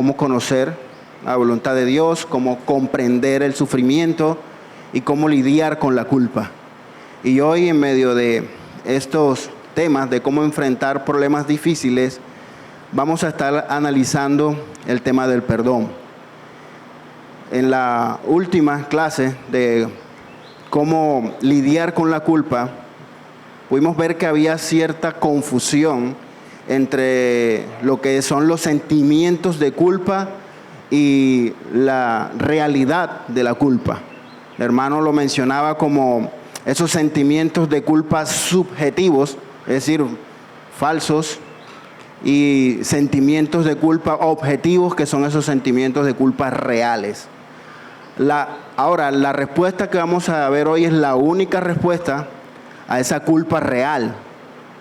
cómo conocer la voluntad de Dios, cómo comprender el sufrimiento y cómo lidiar con la culpa. Y hoy, en medio de estos temas de cómo enfrentar problemas difíciles, vamos a estar analizando el tema del perdón. En la última clase de cómo lidiar con la culpa, pudimos ver que había cierta confusión entre lo que son los sentimientos de culpa y la realidad de la culpa. El hermano lo mencionaba como esos sentimientos de culpa subjetivos, es decir, falsos, y sentimientos de culpa objetivos, que son esos sentimientos de culpa reales. Ahora, la respuesta que vamos a ver hoy es la única respuesta a esa culpa real,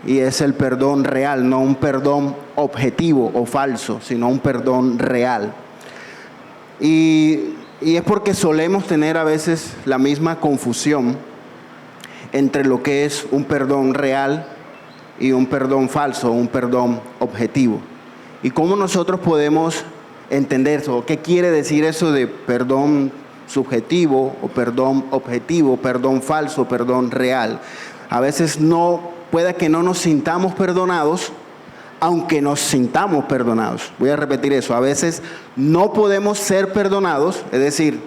y es el perdón real, no un perdón objetivo o falso, sino un perdón real. Y es porque solemos tener a veces la misma confusión entre lo que es un perdón real y un perdón falso, un perdón objetivo. ¿Y cómo nosotros podemos entender eso? ¿Qué quiere decir eso de perdón subjetivo o perdón objetivo, perdón falso, perdón real? A veces puede que no nos sintamos perdonados, aunque nos sintamos perdonados. Voy a repetir eso. A veces no podemos ser perdonados, es decir,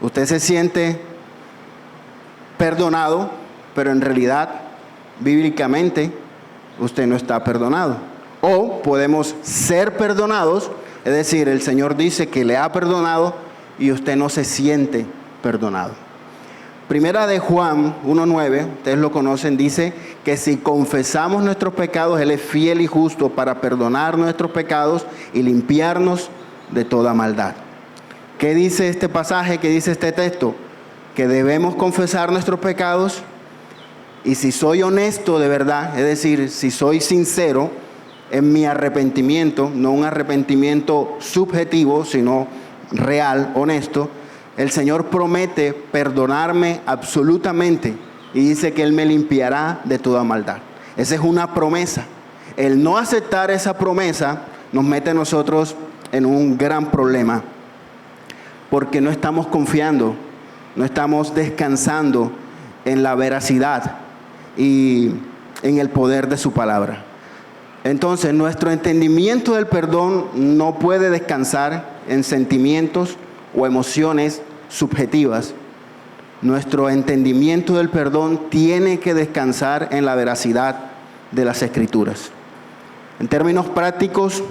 usted se siente perdonado, pero en realidad, bíblicamente, usted no está perdonado. O podemos ser perdonados, es decir, el Señor dice que le ha perdonado y usted no se siente perdonado. Primera de Juan 1:9, ustedes lo conocen, dice que si confesamos nuestros pecados, Él es fiel y justo para perdonar nuestros pecados y limpiarnos de toda maldad. ¿Qué dice este pasaje? ¿Qué dice este texto? Que debemos confesar nuestros pecados, y si soy honesto de verdad, es decir, si soy sincero en mi arrepentimiento, no un arrepentimiento subjetivo, sino real, honesto, el Señor promete perdonarme absolutamente y dice que Él me limpiará de toda maldad. Esa es una promesa. El no aceptar esa promesa nos mete a nosotros en un gran problema, porque no estamos confiando, no estamos descansando en la veracidad y en el poder de su palabra. Entonces, nuestro entendimiento del perdón no puede descansar en sentimientos o emociones subjetivas. Nuestro entendimiento del perdón tiene que descansar en la veracidad de las Escrituras. En términos prácticos,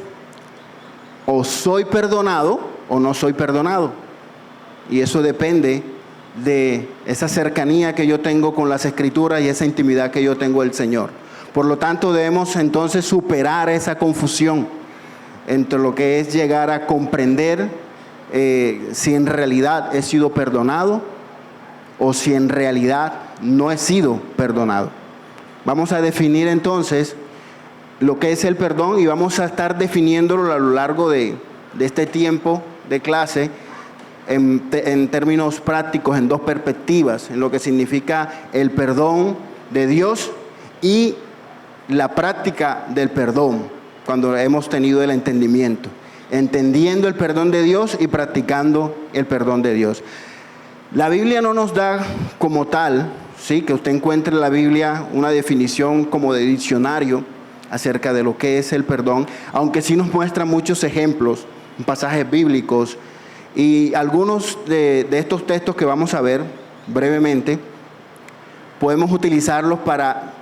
o soy perdonado o no soy perdonado. Y eso depende de esa cercanía que yo tengo con las Escrituras y esa intimidad que yo tengo del Señor. Por lo tanto, debemos entonces superar esa confusión entre lo que es llegar a comprender si en realidad he sido perdonado o si en realidad no he sido perdonado. Vamos a definir entonces lo que es el perdón y vamos a estar definiéndolo a lo largo de este tiempo de clase en términos prácticos, en dos perspectivas, en lo que significa el perdón de Dios y la práctica del perdón, cuando hemos tenido el entendimiento. Entendiendo el perdón de Dios y practicando el perdón de Dios. La Biblia no nos da como tal, ¿sí?, que usted encuentre en la Biblia una definición como de diccionario acerca de lo que es el perdón, aunque sí nos muestra muchos ejemplos, pasajes bíblicos, y algunos de estos textos que vamos a ver brevemente, podemos utilizarlos para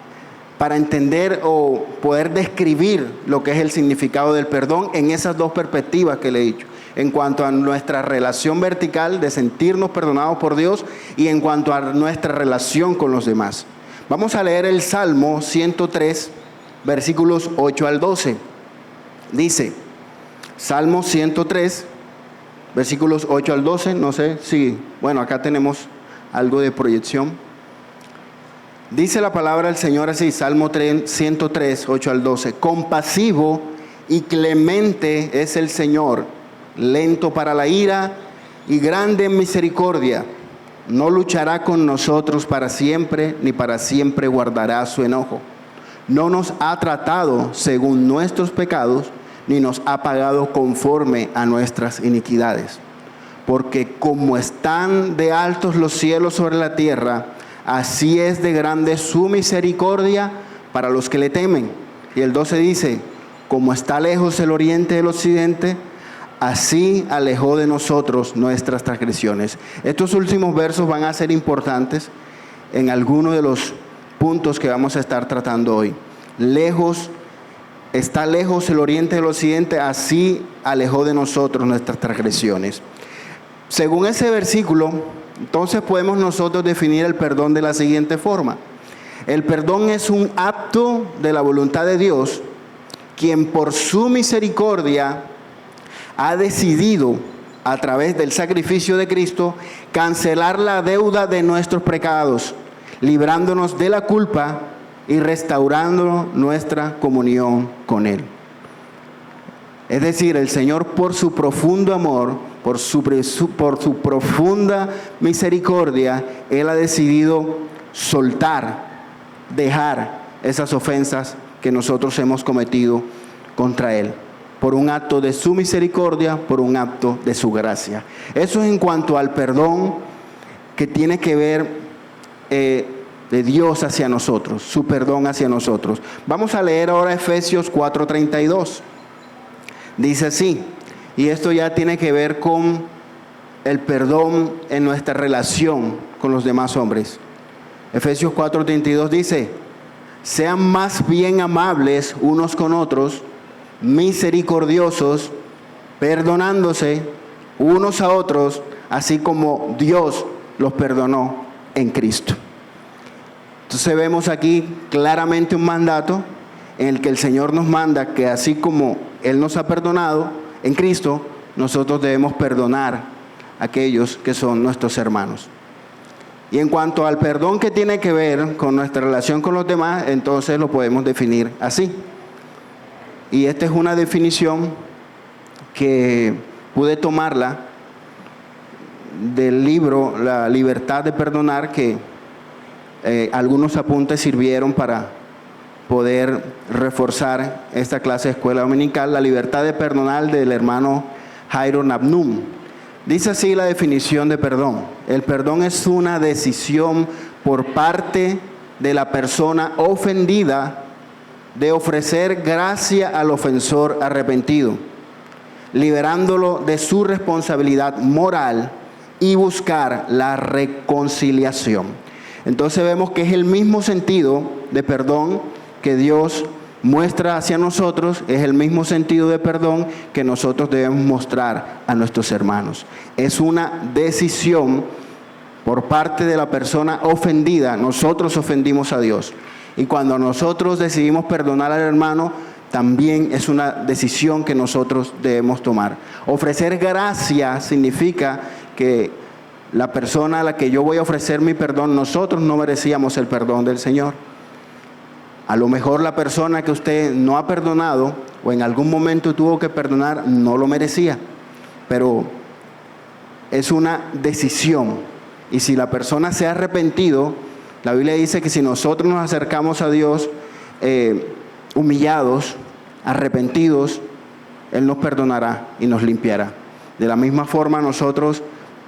entender o poder describir lo que es el significado del perdón en esas dos perspectivas que le he dicho, en cuanto a nuestra relación vertical de sentirnos perdonados por Dios y en cuanto a nuestra relación con los demás. Vamos a leer el Salmo 103, versículos 8 al 12. Dice, Salmo 103, versículos 8 al 12, no sé si, bueno, acá tenemos algo de proyección. Dice la palabra del Señor así, Salmo 103, 8 al 12. Compasivo y clemente es el Señor, lento para la ira y grande en misericordia. No luchará con nosotros para siempre, ni para siempre guardará su enojo. No nos ha tratado según nuestros pecados, ni nos ha pagado conforme a nuestras iniquidades. Porque como están de altos los cielos sobre la tierra, así es de grande su misericordia para los que le temen. Y el 12 dice, como está lejos el oriente del occidente, así alejó de nosotros nuestras transgresiones. Estos últimos versos van a ser importantes en algunos de los puntos que vamos a estar tratando hoy. Está lejos el oriente del occidente, así alejó de nosotros nuestras transgresiones. Según ese versículo, entonces podemos nosotros definir el perdón de la siguiente forma. El perdón es un acto de la voluntad de Dios, quien por su misericordia ha decidido, a través del sacrificio de Cristo, cancelar la deuda de nuestros pecados, librándonos de la culpa y restaurando nuestra comunión con Él. Es decir, el Señor, por su profundo amor, por su profunda misericordia, Él ha decidido soltar, dejar esas ofensas que nosotros hemos cometido contra Él, por un acto de su misericordia, por un acto de su gracia. Eso es en cuanto al perdón que tiene que ver de Dios hacia nosotros, su perdón hacia nosotros. Vamos a leer ahora Efesios 4:32. Dice así, y esto ya tiene que ver con el perdón en nuestra relación con los demás hombres. Efesios 4:32 dice, sean más bien amables unos con otros, misericordiosos, perdonándose unos a otros, así como Dios los perdonó en Cristo. Entonces vemos aquí claramente un mandato en el que el Señor nos manda que así como Él nos ha perdonado en Cristo, nosotros debemos perdonar a aquellos que son nuestros hermanos. Y en cuanto al perdón que tiene que ver con nuestra relación con los demás, entonces lo podemos definir así. Y esta es una definición que pude tomarla del libro La libertad de perdonar, que algunos apuntes sirvieron para poder reforzar esta clase de escuela dominical. La libertad de perdonar, del hermano Jairo Nabnum. Dice así la definición de perdón. El perdón es una decisión por parte de la persona ofendida de ofrecer gracia al ofensor arrepentido, liberándolo de su responsabilidad moral y buscar la reconciliación. Entonces vemos que es el mismo sentido de perdón que Dios muestra hacia nosotros, es el mismo sentido de perdón que nosotros debemos mostrar a nuestros hermanos. Es una decisión por parte de la persona ofendida. Nosotros ofendimos a Dios. Y cuando nosotros decidimos perdonar al hermano, también es una decisión que nosotros debemos tomar. Ofrecer gracia significa que la persona a la que yo voy a ofrecer mi perdón, nosotros no merecíamos el perdón del Señor. A lo mejor la persona que usted no ha perdonado o en algún momento tuvo que perdonar no lo merecía, pero es una decisión. Y si la persona se ha arrepentido, la Biblia dice que si nosotros nos acercamos a Dios humillados, arrepentidos, Él nos perdonará y nos limpiará. De la misma forma nosotros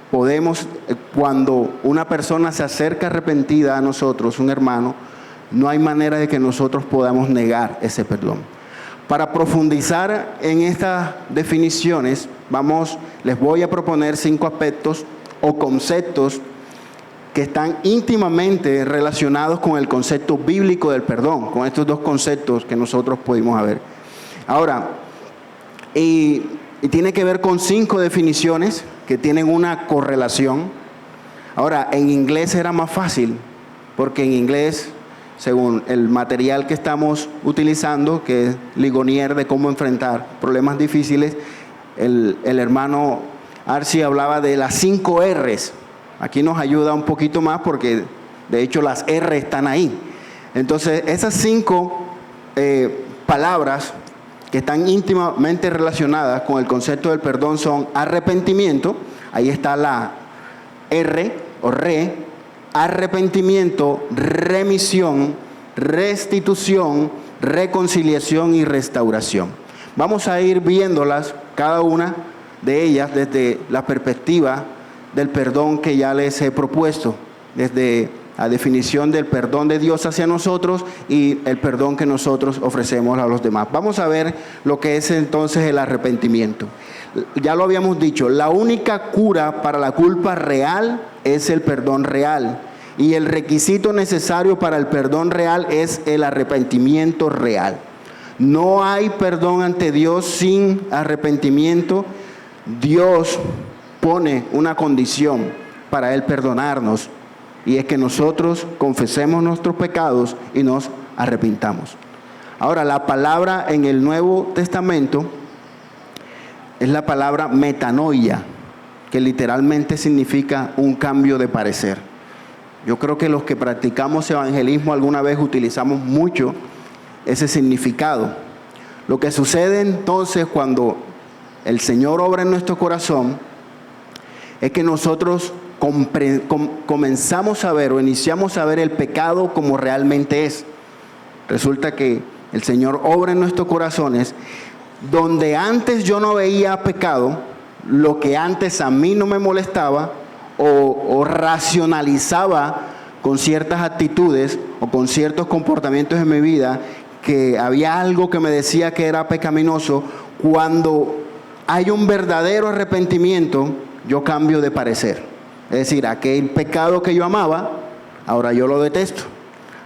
podemos, cuando una persona se acerca arrepentida a nosotros, un hermano, no hay manera de que nosotros podamos negar ese perdón. Para profundizar en estas definiciones, les voy a proponer 5 aspectos o conceptos que están íntimamente relacionados con el concepto bíblico del perdón, con estos 2 conceptos que nosotros pudimos ver. Ahora, y tiene que ver con 5 definiciones que tienen una correlación. Ahora, en inglés era más fácil, porque en inglés, según el material que estamos utilizando, que es Ligonier de cómo enfrentar problemas difíciles, el hermano Arci hablaba de las 5 R's. Aquí nos ayuda un poquito más porque de hecho las R están ahí. Entonces esas 5 palabras que están íntimamente relacionadas con el concepto del perdón son arrepentimiento, ahí está la R o re, arrepentimiento, remisión, restitución, reconciliación y restauración. Vamos a ir viéndolas, cada una de ellas, desde la perspectiva del perdón que ya les he propuesto, desde la definición del perdón de Dios hacia nosotros y el perdón que nosotros ofrecemos a los demás. Vamos a ver lo que es entonces el arrepentimiento. Ya lo habíamos dicho, la única cura para la culpa real es el perdón real. Y el requisito necesario para el perdón real es el arrepentimiento real. No hay perdón ante Dios sin arrepentimiento. Dios pone una condición para Él perdonarnos, y es que nosotros confesemos nuestros pecados y nos arrepintamos. Ahora, la palabra en el Nuevo Testamento es la palabra metanoia, que literalmente significa un cambio de parecer. Yo creo que los que practicamos evangelismo alguna vez utilizamos mucho ese significado. Lo que sucede entonces cuando el Señor obra en nuestro corazón es que nosotros comenzamos a ver o iniciamos a ver el pecado como realmente es. Resulta que el Señor obra en nuestros corazones, donde antes yo no veía pecado, lo que antes a mí no me molestaba o racionalizaba con ciertas actitudes o con ciertos comportamientos en mi vida, que había algo que me decía que era pecaminoso. Cuando hay un verdadero arrepentimiento, yo cambio de parecer. Es decir, aquel pecado que yo amaba, ahora yo lo detesto.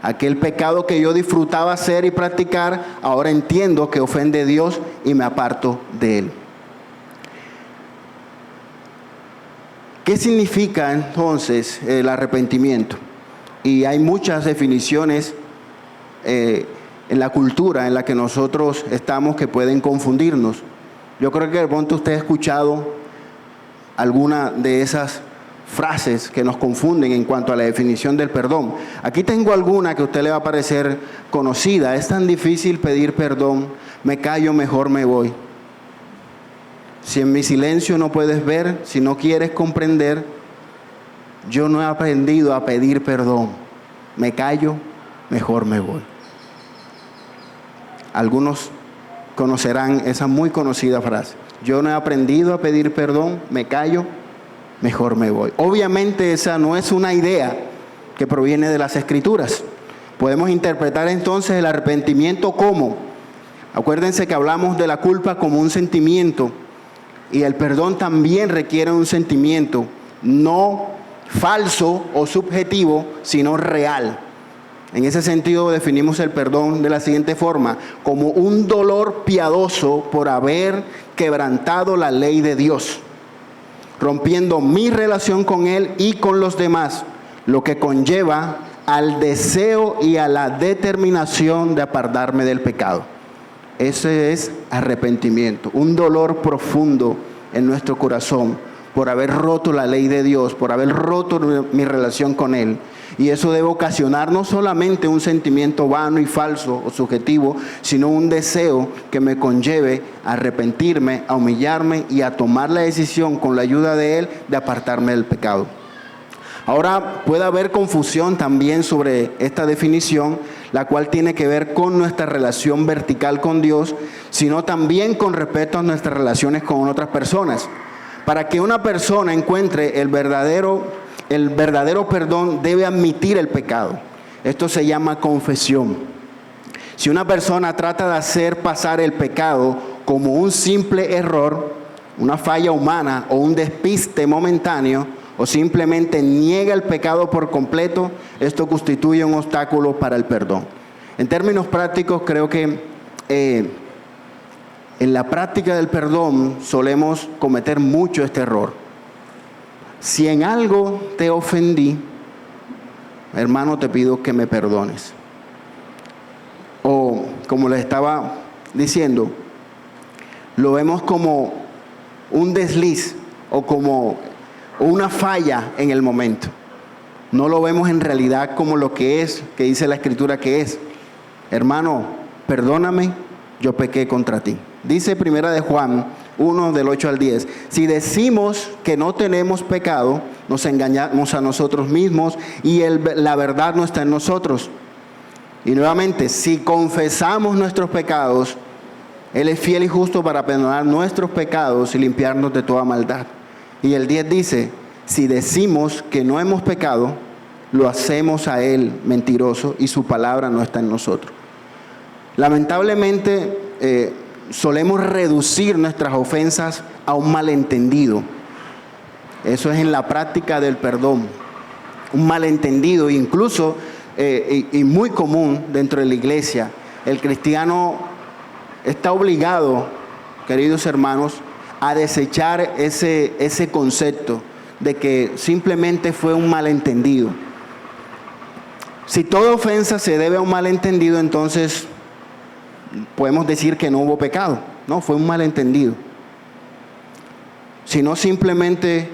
Aquel pecado que yo disfrutaba hacer y practicar, ahora entiendo que ofende a Dios y me aparto de Él. ¿Qué significa entonces el arrepentimiento? Y hay muchas definiciones en la cultura en la que nosotros estamos que pueden confundirnos. Yo creo que de pronto usted ha escuchado alguna de esas frases que nos confunden en cuanto a la definición del perdón. Aquí tengo alguna que a usted le va a parecer conocida. Es tan difícil pedir perdón, me callo, mejor me voy. Si en mi silencio no puedes ver, si no quieres comprender, yo no he aprendido a pedir perdón, me callo, mejor me voy. Algunos conocerán esa muy conocida frase. Yo no he aprendido a pedir perdón, me callo, mejor me voy. Obviamente esa no es una idea que proviene de las Escrituras. Podemos interpretar entonces el arrepentimiento como, acuérdense que hablamos de la culpa como un sentimiento, y el perdón también requiere un sentimiento, no falso o subjetivo, sino real. En ese sentido definimos el perdón de la siguiente forma: como un dolor piadoso por haber quebrantado la ley de Dios, rompiendo mi relación con Él y con los demás, lo que conlleva al deseo y a la determinación de apartarme del pecado. Ese es arrepentimiento, un dolor profundo en nuestro corazón por haber roto la ley de Dios, por haber roto mi relación con Él. Y eso debe ocasionar no solamente un sentimiento vano y falso o subjetivo, sino un deseo que me conlleve a arrepentirme, a humillarme y a tomar la decisión con la ayuda de Él de apartarme del pecado. Ahora puede haber confusión también sobre esta definición, la cual tiene que ver con nuestra relación vertical con Dios, sino también con respecto a nuestras relaciones con otras personas. Para que una persona encuentre el verdadero perdón, debe admitir el pecado. Esto se llama confesión. Si una persona trata de hacer pasar el pecado como un simple error, una falla humana o un despiste momentáneo, o simplemente niega el pecado por completo, esto constituye un obstáculo para el perdón. En términos prácticos, creo que en la práctica del perdón solemos cometer mucho este error. Si en algo te ofendí, hermano, te pido que me perdones. O, como les estaba diciendo, lo vemos como un desliz o como una falla en el momento. No lo vemos en realidad como lo que es, que dice la Escritura que es. Hermano, perdóname, yo pequé contra ti. Dice Primera de Juan 1, del 8 al 10. Si decimos que no tenemos pecado, nos engañamos a nosotros mismos y la verdad no está en nosotros. Y nuevamente, si confesamos nuestros pecados, Él es fiel y justo para perdonar nuestros pecados y limpiarnos de toda maldad. Y el 10 dice, si decimos que no hemos pecado, lo hacemos a Él mentiroso y su palabra no está en nosotros. Lamentablemente solemos reducir nuestras ofensas a un malentendido. Eso es en la práctica del perdón. Un malentendido, incluso y muy común dentro de la iglesia. El cristiano está obligado, queridos hermanos, a desechar ese concepto de que simplemente fue un malentendido. Si toda ofensa se debe a un malentendido, entonces podemos decir que no hubo pecado. No, fue un malentendido. Si no, simplemente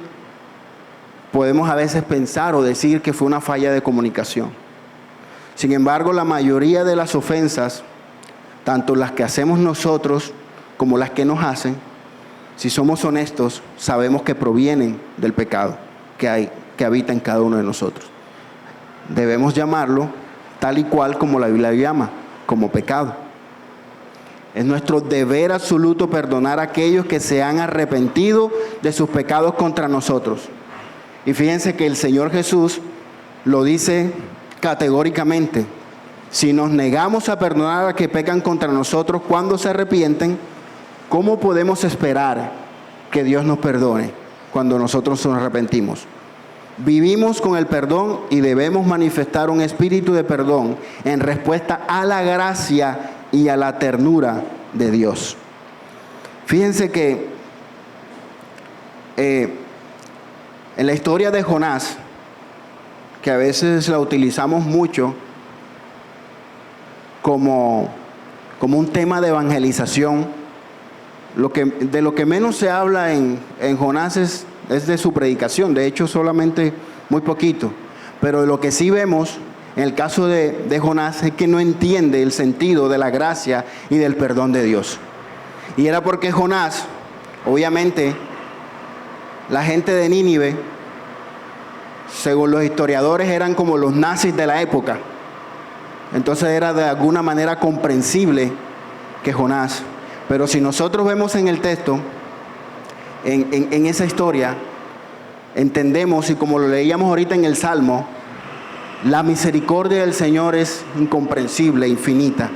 podemos a veces pensar o decir que fue una falla de comunicación. Sin embargo, la mayoría de las ofensas, tanto las que hacemos nosotros como las que nos hacen, si somos honestos, sabemos que provienen del pecado que habita en cada uno de nosotros. Debemos llamarlo tal y cual como la Biblia llama, como pecado. Es nuestro deber absoluto perdonar a aquellos que se han arrepentido de sus pecados contra nosotros. Y fíjense que el Señor Jesús lo dice categóricamente. Si nos negamos a perdonar a los que pecan contra nosotros cuando se arrepienten, ¿cómo podemos esperar que Dios nos perdone cuando nosotros nos arrepentimos? Vivimos con el perdón y debemos manifestar un espíritu de perdón en respuesta a la gracia y a la ternura de Dios. Fíjense que en la historia de Jonás, que a veces la utilizamos mucho como un tema de evangelización, de lo que menos se habla en Jonás es de su predicación. De hecho, solamente muy poquito. Pero lo que sí vemos en el caso de Jonás es que no entiende el sentido de la gracia y del perdón de Dios. Y era porque Jonás, obviamente, la gente de Nínive, según los historiadores, eran como los nazis de la época. Entonces era de alguna manera comprensible que Jonás. Pero si nosotros vemos en el texto, en esa historia, entendemos, y como lo leíamos ahorita en el Salmo, la misericordia del Señor es incomprensible, infinita.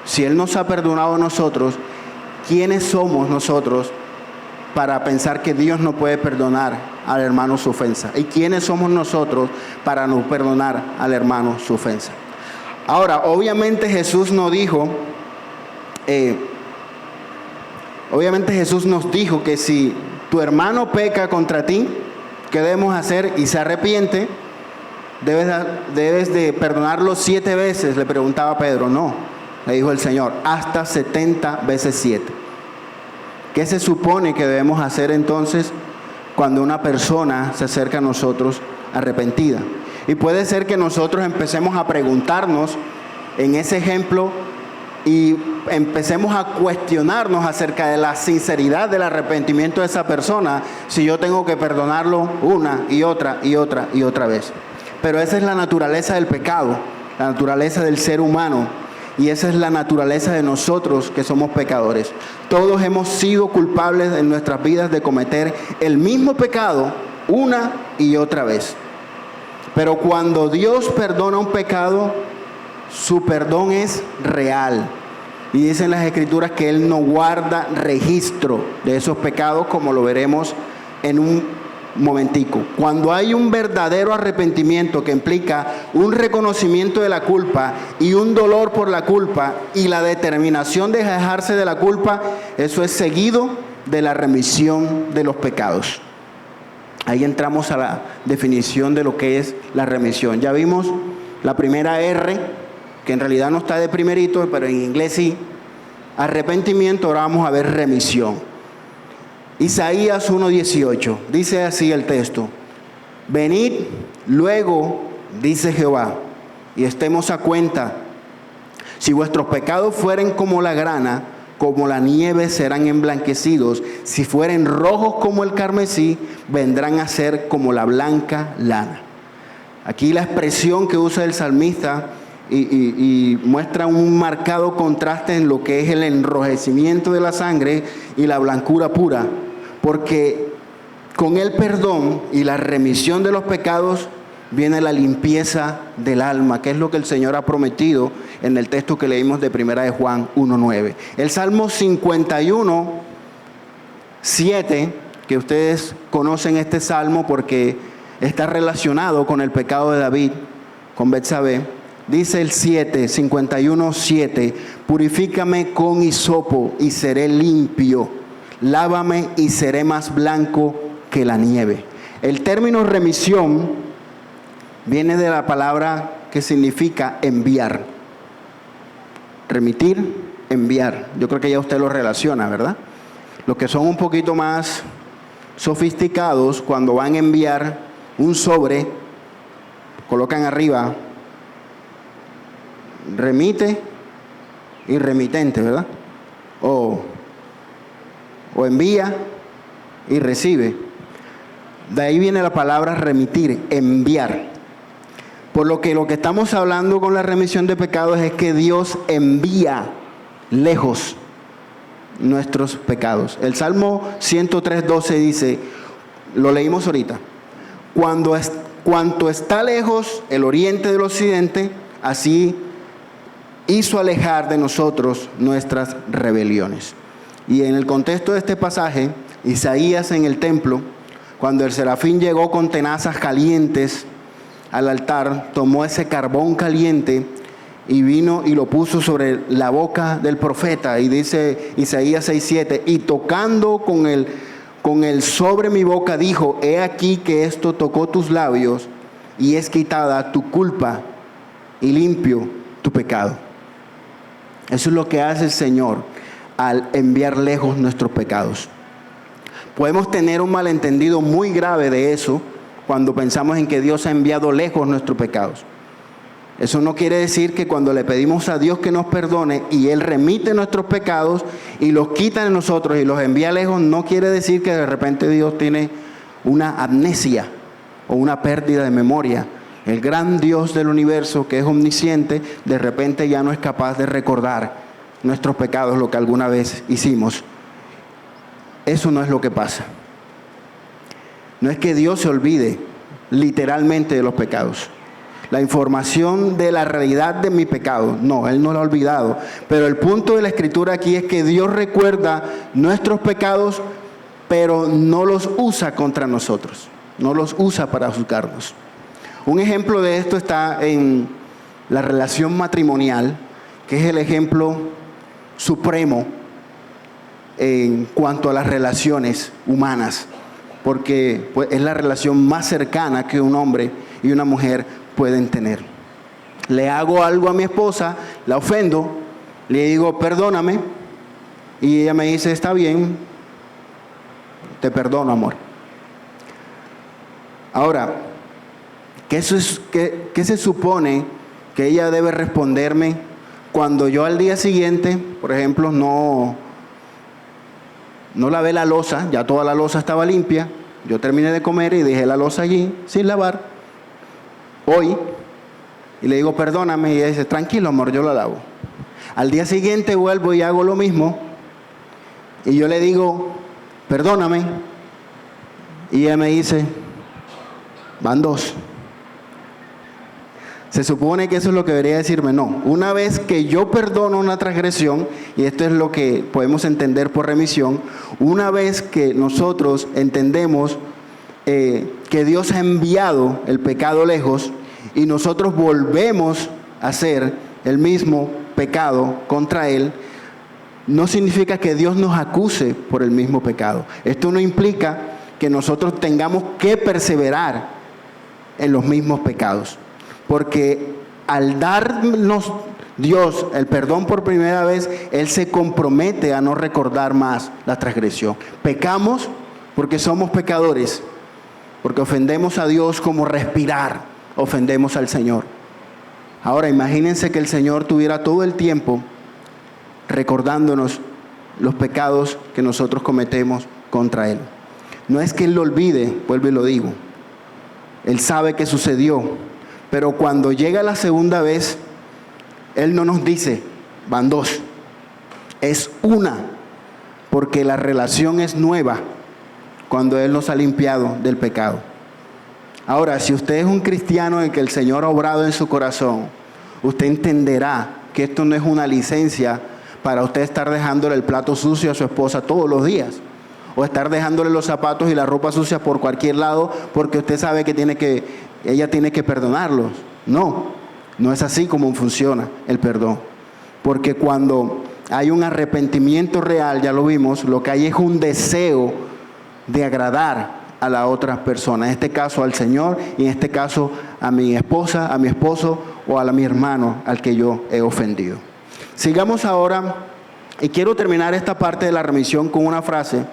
Si Él nos ha perdonado a nosotros, ¿quiénes somos nosotros para pensar que Dios no puede perdonar al hermano su ofensa? ¿Y quiénes somos nosotros para no perdonar al hermano su ofensa? Ahora, obviamente Jesús nos dijo que si tu hermano peca contra ti, ¿qué debemos hacer? Y se arrepiente, debes de perdonarlo 7 veces, le preguntaba Pedro. No, le dijo el Señor, hasta 70 veces 7. ¿Qué se supone que debemos hacer entonces cuando una persona se acerca a nosotros arrepentida? Y puede ser que nosotros empecemos a preguntarnos en ese ejemplo y empecemos a cuestionarnos acerca de la sinceridad del arrepentimiento de esa persona, si yo tengo que perdonarlo una y otra y otra y otra vez. Pero esa es la naturaleza del pecado, la naturaleza del ser humano, y esa es la naturaleza de nosotros que somos pecadores. Todos hemos sido culpables en nuestras vidas de cometer el mismo pecado una y otra vez. Pero cuando Dios perdona un pecado, su perdón es real. Y dicen las Escrituras que Él no guarda registro de esos pecados, como lo veremos en un momentico. Cuando hay un verdadero arrepentimiento que implica un reconocimiento de la culpa y un dolor por la culpa y la determinación de dejarse de la culpa, eso es seguido de la remisión de los pecados. Ahí entramos a la definición de lo que es la remisión. Ya vimos la primera R, que en realidad no está de primerito, pero en inglés sí. Arrepentimiento, ahora vamos a ver remisión. Isaías 1:18, dice así el texto: venid luego, dice Jehová, y estemos a cuenta. Si vuestros pecados fueren como la grana, como la nieve serán emblanquecidos. Si fueren rojos como el carmesí, vendrán a ser como la blanca lana. Aquí la expresión que usa el salmista y muestra un marcado contraste en lo que es el enrojecimiento de la sangre y la blancura pura, porque con el perdón y la remisión de los pecados viene la limpieza del alma, que es lo que el Señor ha prometido en el texto que leímos de 1 de Juan 1:9. El Salmo 51:7, que ustedes conocen este salmo porque está relacionado con el pecado de David, con Betsabé, dice el 51:7, purifícame con hisopo y seré limpio, lávame y seré más blanco que la nieve. El término remisión viene de la palabra que significa enviar. Remitir, enviar. Yo creo que ya usted lo relaciona, ¿verdad? Los que son un poquito más sofisticados, cuando van a enviar un sobre, colocan arriba remite y remitente, ¿verdad? O envía y recibe. De ahí viene la palabra remitir, enviar. Por lo que estamos hablando con la remisión de pecados es que Dios envía lejos nuestros pecados. El Salmo 103:12 dice, lo leímos ahorita, cuanto está lejos el oriente del occidente, así hizo alejar de nosotros nuestras rebeliones. Y en el contexto de este pasaje, Isaías en el templo, cuando el serafín llegó con tenazas calientes al altar, tomó ese carbón caliente y vino y lo puso sobre la boca del profeta. Y dice Isaías 6:7, y tocando con el sobre mi boca dijo, he aquí que esto tocó tus labios y es quitada tu culpa y limpio tu pecado. Eso es lo que hace el Señor al enviar lejos nuestros pecados. Podemos tener un malentendido muy grave de eso cuando pensamos en que Dios ha enviado lejos nuestros pecados. Eso no quiere decir que cuando le pedimos a Dios que nos perdone y Él remite nuestros pecados y los quita de nosotros y los envía lejos, no quiere decir que de repente Dios tiene una amnesia o una pérdida de memoria. El gran Dios del universo, que es omnisciente, de repente ya no es capaz de recordar nuestros pecados, lo que alguna vez hicimos. Eso no es lo que pasa. No es que Dios se olvide literalmente de los pecados. La información de la realidad de mi pecado, no, Él no lo ha olvidado. Pero el punto de la Escritura aquí es que Dios recuerda nuestros pecados, pero no los usa contra nosotros. No los usa para juzgarnos. Un ejemplo de esto está en la relación matrimonial, que es el ejemplo supremo en cuanto a las relaciones humanas, porque pues, es la relación más cercana que un hombre y una mujer pueden tener. Le hago algo a mi esposa, la ofendo, le digo perdóname y ella me dice está bien, te perdono, amor. Ahora, ¿qué se supone que ella debe responderme cuando yo al día siguiente, por ejemplo, no lavé la loza, ya toda la loza estaba limpia, yo terminé de comer y dejé la loza allí sin lavar, hoy, y le digo perdóname y ella dice tranquilo amor, yo la lavo. Al día siguiente vuelvo y hago lo mismo y yo le digo perdóname y ella me dice van dos. Se supone que eso es lo que debería decirme. No, una vez que yo perdono una transgresión, y esto es lo que podemos entender por remisión, una vez que nosotros entendemos que Dios ha enviado el pecado lejos y nosotros volvemos a hacer el mismo pecado contra Él, no significa que Dios nos acuse por el mismo pecado. Esto no implica que nosotros tengamos que perseverar en los mismos pecados. Porque al darnos Dios el perdón por primera vez, Él se compromete a no recordar más la transgresión. Pecamos porque somos pecadores, porque ofendemos a Dios como respirar, ofendemos al Señor. Ahora imagínense que el Señor tuviera todo el tiempo recordándonos los pecados que nosotros cometemos contra Él. No es que Él lo olvide, vuelvo y lo digo. Él sabe que sucedió. Pero cuando llega la segunda vez, Él no nos dice, van dos, es una, porque la relación es nueva cuando Él nos ha limpiado del pecado. Ahora, si usted es un cristiano en que el Señor ha obrado en su corazón, usted entenderá que esto no es una licencia para usted estar dejándole el plato sucio a su esposa todos los días, o estar dejándole los zapatos y la ropa sucia por cualquier lado porque usted sabe que ella tiene que perdonarlos. No es así como funciona el perdón. Porque cuando hay un arrepentimiento real, ya lo vimos, lo que hay es un deseo de agradar a la otra persona, en este caso al Señor y en este caso a mi esposa, a mi esposo o a mi hermano al que yo he ofendido. Sigamos ahora, y quiero terminar esta parte de la remisión con una frase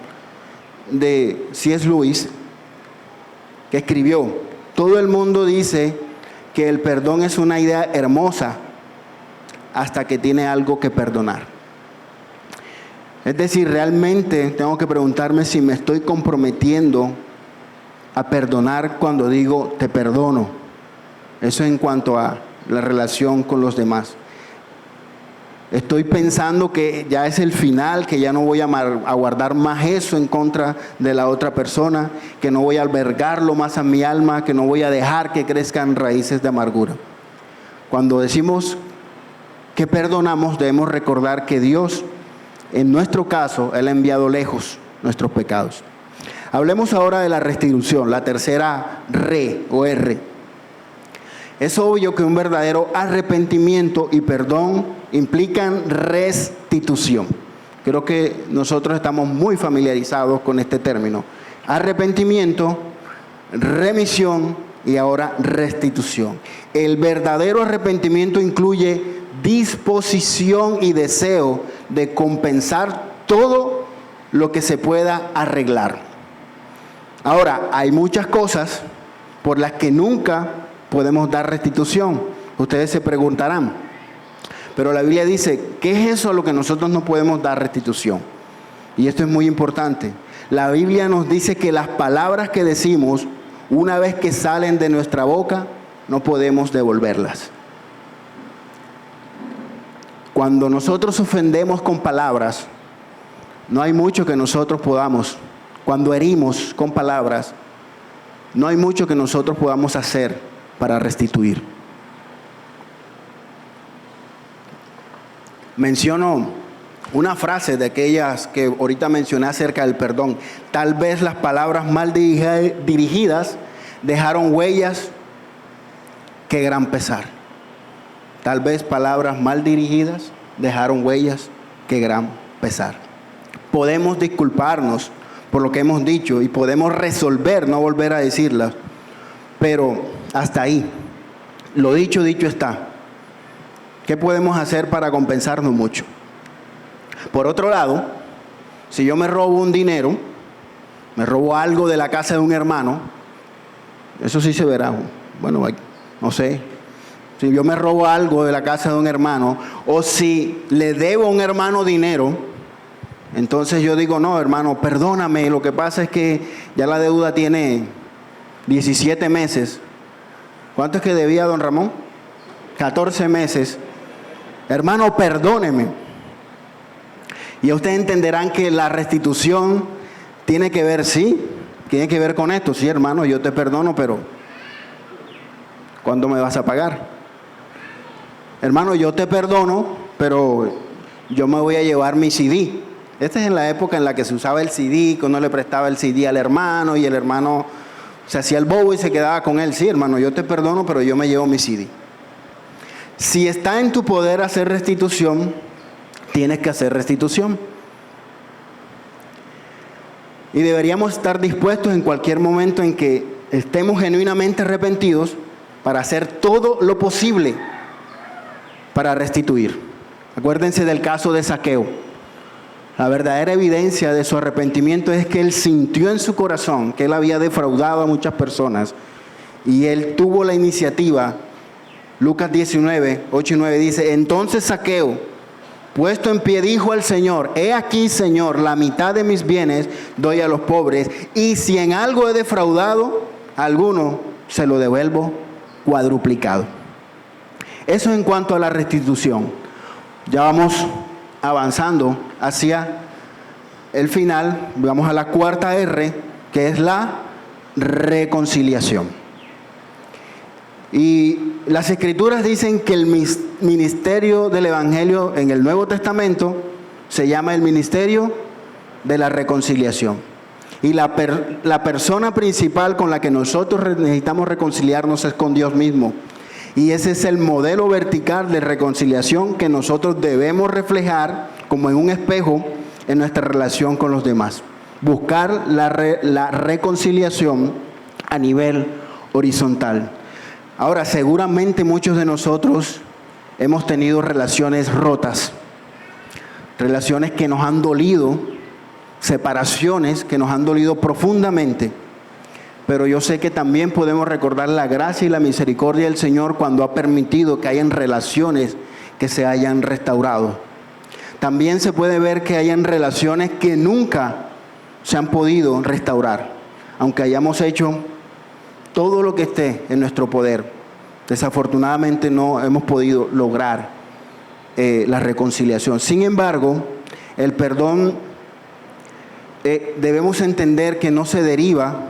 de C.S. Lewis, que escribió: todo el mundo dice que el perdón es una idea hermosa hasta que tiene algo que perdonar. Es decir, realmente tengo que preguntarme si me estoy comprometiendo a perdonar cuando digo te perdono. Eso en cuanto a la relación con los demás. Estoy pensando que ya es el final, que ya no voy a guardar más eso en contra de la otra persona, que no voy a albergarlo más a mi alma, que no voy a dejar que crezcan raíces de amargura. Cuando decimos que perdonamos, debemos recordar que Dios, en nuestro caso, Él ha enviado lejos nuestros pecados. Hablemos ahora de la restitución, la tercera R. Es obvio que un verdadero arrepentimiento y perdón implican restitución. Creo que nosotros estamos muy familiarizados con este término. Arrepentimiento, remisión y ahora restitución. El verdadero arrepentimiento incluye disposición y deseo de compensar todo lo que se pueda arreglar. Ahora, hay muchas cosas por las que nunca podemos dar restitución. Ustedes se preguntarán, pero la Biblia dice, ¿qué es eso a lo que nosotros no podemos dar restitución? Y esto es muy importante. La Biblia nos dice que las palabras que decimos, una vez que salen de nuestra boca, no podemos devolverlas. Cuando nosotros ofendemos con palabras, no hay mucho que nosotros podamos. Cuando herimos con palabras, no hay mucho que nosotros podamos hacer para restituir. Menciono una frase de aquellas que ahorita mencioné acerca del perdón. Tal vez las palabras mal dirigidas dejaron huellas que gran pesar. Tal vez palabras mal dirigidas dejaron huellas que gran pesar. Podemos disculparnos por lo que hemos dicho y podemos resolver no volver a decirlas, pero hasta ahí. Lo dicho, dicho está. ¿Qué podemos hacer para compensarnos mucho? Por otro lado, si yo me robo un dinero, me robo algo de la casa de un hermano, eso sí se verá. Bueno, no sé. Si yo me robo algo de la casa de un hermano, o si le debo a un hermano dinero, entonces yo digo, no, hermano, perdóname, lo que pasa es que ya la deuda tiene 17 meses. ¿Cuánto es que debía don Ramón? 14 meses. Hermano, perdóneme. Y ustedes entenderán que la restitución tiene que ver, sí, tiene que ver con esto. Sí, hermano, yo te perdono, pero ¿cuándo me vas a pagar? Hermano, yo te perdono, pero yo me voy a llevar mi CD. Esta es en la época en la que se usaba el CD, que uno le prestaba el CD al hermano y el hermano se hacía el bobo y se quedaba con él. Sí, hermano, yo te perdono, pero yo me llevo mi CD. Si está en tu poder hacer restitución, tienes que hacer restitución. Y deberíamos estar dispuestos en cualquier momento en que estemos genuinamente arrepentidos para hacer todo lo posible para restituir. Acuérdense del caso de Zaqueo. La verdadera evidencia de su arrepentimiento es que él sintió en su corazón que él había defraudado a muchas personas y él tuvo la iniciativa. Lucas 19, 8 y 9 dice, entonces Zaqueo, puesto en pie, dijo al Señor, he aquí, Señor, la mitad de mis bienes doy a los pobres, y si en algo he defraudado a alguno, se lo devuelvo cuadruplicado. Eso en cuanto a la restitución. Ya vamos avanzando hacia el final, vamos a la cuarta R, que es la reconciliación. Y las Escrituras dicen que el ministerio del Evangelio en el Nuevo Testamento se llama el ministerio de la reconciliación. Y la persona principal con la que nosotros necesitamos reconciliarnos es con Dios mismo. Y ese es el modelo vertical de reconciliación que nosotros debemos reflejar como en un espejo en nuestra relación con los demás. Buscar la reconciliación a nivel horizontal. Ahora, seguramente muchos de nosotros hemos tenido relaciones rotas, relaciones que nos han dolido, separaciones que nos han dolido profundamente. Pero yo sé que también podemos recordar la gracia y la misericordia del Señor cuando ha permitido que hayan relaciones que se hayan restaurado. También se puede ver que hayan relaciones que nunca se han podido restaurar, aunque hayamos hecho todo lo que esté en nuestro poder. Desafortunadamente no hemos podido lograr la reconciliación. Sin embargo, el perdón debemos entender que no se deriva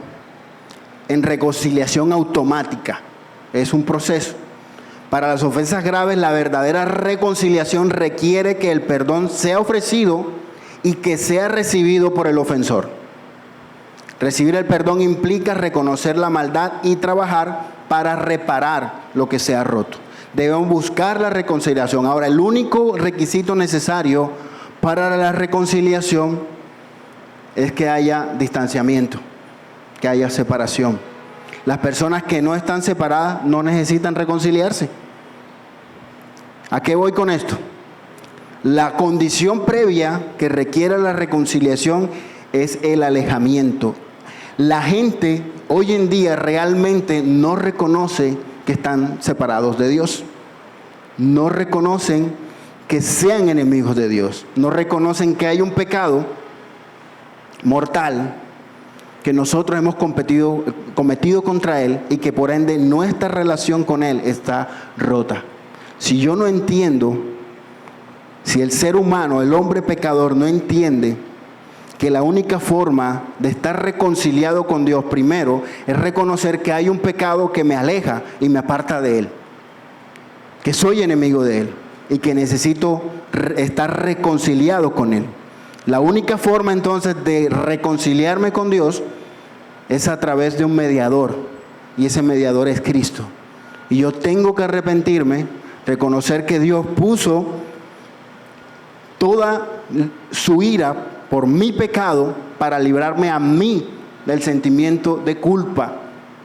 en reconciliación automática. Es un proceso. Para las ofensas graves, la verdadera reconciliación requiere que el perdón sea ofrecido y que sea recibido por el ofensor. Recibir el perdón implica reconocer la maldad y trabajar para reparar lo que se ha roto. Debemos buscar la reconciliación. Ahora, el único requisito necesario para la reconciliación es que haya distanciamiento, que haya separación. Las personas que no están separadas no necesitan reconciliarse. ¿A qué voy con esto? La condición previa que requiere la reconciliación es el alejamiento. La gente hoy en día realmente no reconoce que están separados de Dios. No reconocen que sean enemigos de Dios. No reconocen que hay un pecado mortal que nosotros hemos cometido contra Él y que por ende nuestra relación con Él está rota. Si yo no entiendo, si el ser humano, el hombre pecador no entiende que la única forma de estar reconciliado con Dios primero es reconocer que hay un pecado que me aleja y me aparta de Él, que soy enemigo de Él y que necesito estar reconciliado con Él. La única forma entonces de reconciliarme con Dios es a través de un mediador, y ese mediador es Cristo. Y yo tengo que arrepentirme, reconocer que Dios puso toda su ira por mi pecado para librarme a mí del sentimiento de culpa,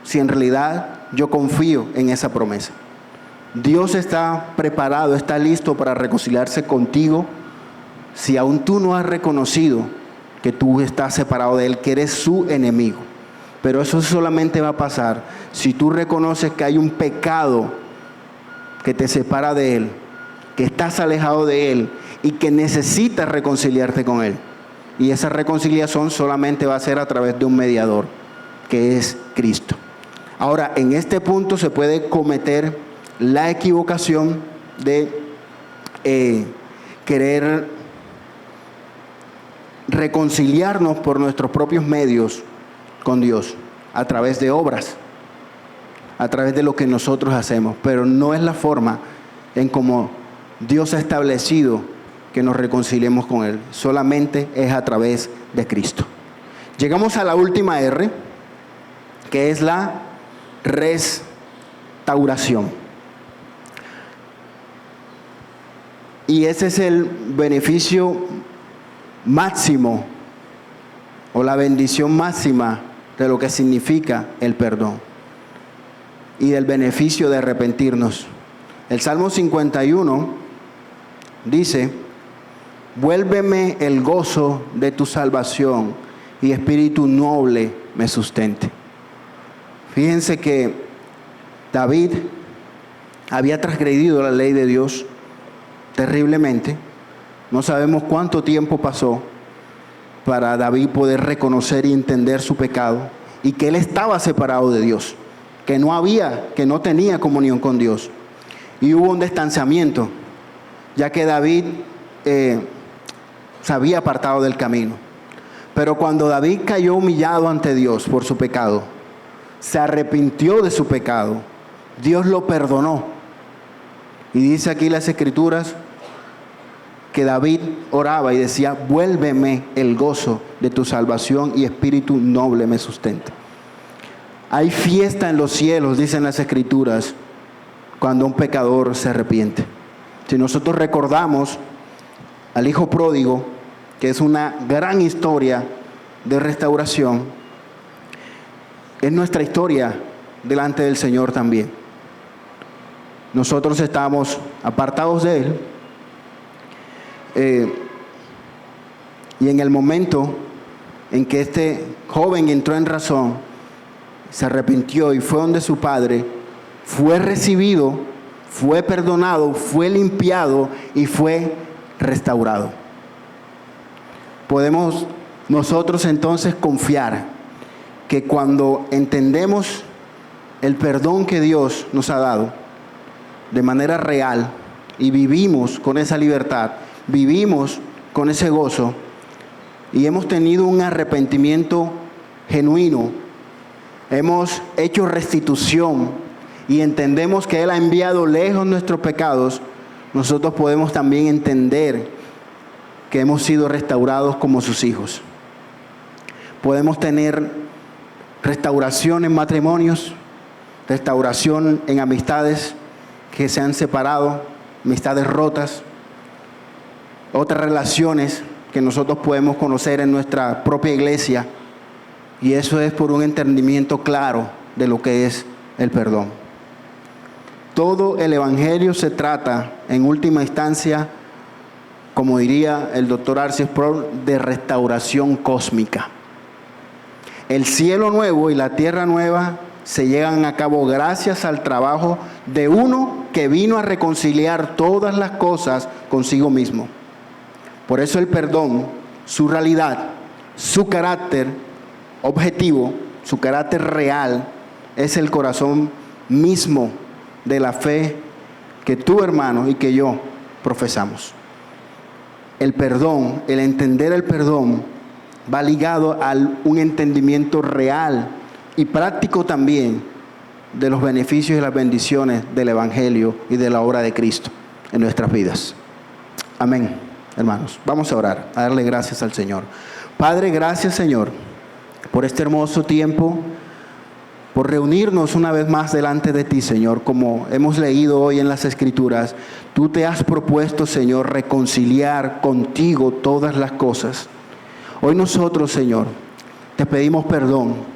si en realidad yo confío en esa promesa. Dios está preparado, está listo para reconciliarse contigo si aún tú no has reconocido que tú estás separado de Él, que eres su enemigo. Pero eso solamente va a pasar si tú reconoces que hay un pecado que te separa de Él, que estás alejado de Él y que necesitas reconciliarte con Él. Y esa reconciliación solamente va a ser a través de un mediador, que es Cristo. Ahora, en este punto se puede cometer la equivocación de querer reconciliarnos por nuestros propios medios con Dios, a través de obras, a través de lo que nosotros hacemos, pero no es la forma en cómo Dios ha establecido que nos reconciliemos con Él, solamente es a través de Cristo. Llegamos a la última R, que es la restauración. Y ese es el beneficio máximo o la bendición máxima de lo que significa el perdón y del beneficio de arrepentirnos. El Salmo 51 dice: vuélveme el gozo de tu salvación y espíritu noble me sustente. Fíjense que David había transgredido la ley de Dios terriblemente. No sabemos cuánto tiempo pasó para David poder reconocer y entender su pecado y que él estaba separado de Dios, que no tenía comunión con Dios. y hubo un distanciamiento, ya que David se había apartado del camino. Pero cuando David cayó humillado ante Dios por su pecado, se arrepintió de su pecado, Dios lo perdonó. Y dice aquí las Escrituras que David oraba y decía: vuélveme el gozo de tu salvación y espíritu noble me sustenta. Hay fiesta en los cielos, dicen las Escrituras, cuando un pecador se arrepiente. Si nosotros recordamos al hijo pródigo, que es una gran historia de restauración, es nuestra historia delante del Señor también. Nosotros estamos apartados de Él, y en el momento en que este joven entró en razón, se arrepintió y fue donde su padre, fue recibido, fue perdonado, fue limpiado y fue restaurado. Podemos nosotros entonces confiar que cuando entendemos el perdón que Dios nos ha dado de manera real y vivimos con esa libertad, vivimos con ese gozo y hemos tenido un arrepentimiento genuino, hemos hecho restitución y entendemos que Él ha enviado lejos nuestros pecados, nosotros podemos también entender que hemos sido restaurados como sus hijos. Podemos tener restauración en matrimonios, restauración en amistades que se han separado, amistades rotas, otras relaciones que nosotros podemos conocer en nuestra propia iglesia, y eso es por un entendimiento claro de lo que es el perdón. Todo el Evangelio se trata, en última instancia, como diría el doctor R.C. Sproul, de restauración cósmica. El cielo nuevo y la tierra nueva se llevan a cabo gracias al trabajo de uno que vino a reconciliar todas las cosas consigo mismo. Por eso el perdón, su realidad, su carácter objetivo, su carácter real, es el corazón mismo de la fe que tú, hermano, y que yo profesamos. El perdón, el entender el perdón, va ligado a un entendimiento real y práctico también de los beneficios y las bendiciones del Evangelio y de la obra de Cristo en nuestras vidas. Amén, hermanos. Vamos a orar, a darle gracias al Señor. Padre, gracias, Señor, por este hermoso tiempo, por reunirnos una vez más delante de ti, Señor. Como hemos leído hoy en las Escrituras, tú te has propuesto, Señor, reconciliar contigo todas las cosas. Hoy nosotros, Señor, te pedimos perdón